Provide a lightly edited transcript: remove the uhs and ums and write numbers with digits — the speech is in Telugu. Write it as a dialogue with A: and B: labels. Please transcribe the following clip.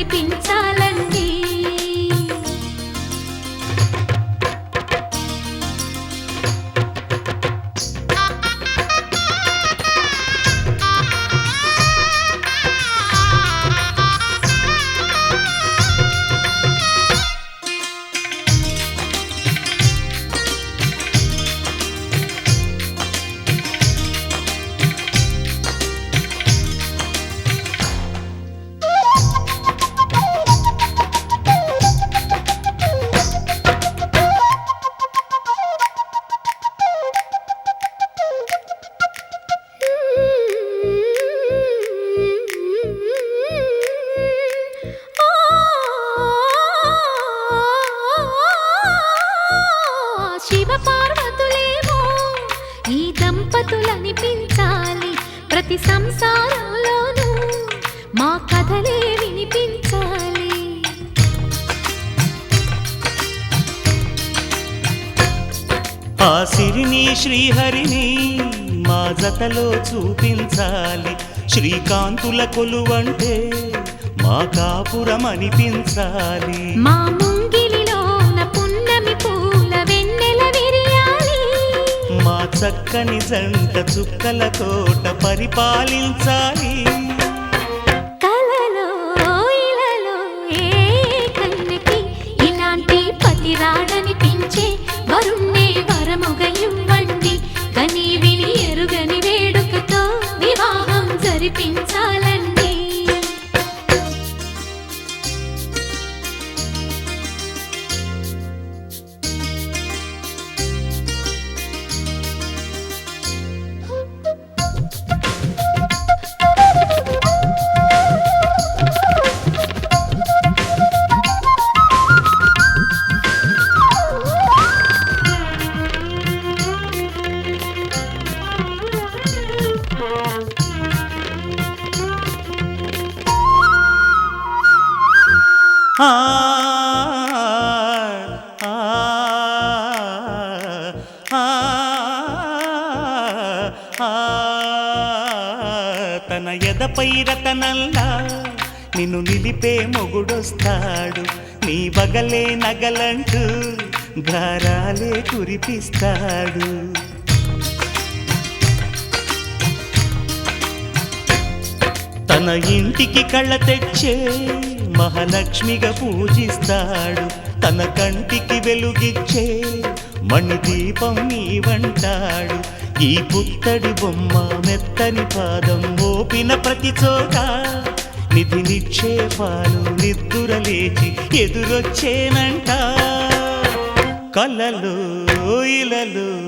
A: ఎరుగనిపించాలండి. శివపార్వతులేమో ఈ దంపతులనిపించాలి, ప్రతి సంసారంలోనూ మా కథలే వినిపించాలి.
B: ఆ సిరిని శ్రీహరిని మా జతలో చూపించాలి, శ్రీకాంతుల కొలువంటే మా కాపురం అనిపించాలి.
A: మా ముంగిలిలోన పున్నమి పూల వెన్నెల విరియాలి,
B: మా చక్కని జంట చుక్కల తోట పరిపాలించాలి.
A: కలలో ఇలలో ఏ కన్నెకి ఇలాంటి పతి రాడనిపించే వరుణ్ణే వరముగా ఇవ్వండి. కని విని ఎరుగని వేడుకతో వివాహం జరిపించాలండి.
B: ఆ తన ఎదపై రతనల్లా నిన్ను నిలిపే మొగుడొస్తాడు, నీ బగలే నగలంటూ గారాలే కురిపిస్తాడు. తన ఇంటికి కళ్ళ తెచ్చే మహాలక్ష్మిగా పూజిస్తాడు, తన కంటికి వెలుగిచ్చే మణిదీపం నీవంటాడు. ఈ పుత్తడి బొమ్మ మెత్తని పాదం మోపిన ప్రతి చోట నిధి నిక్షేపాలు నిద్దురలేచి ఎదురొచ్చేనంట. కలలో ఇలలో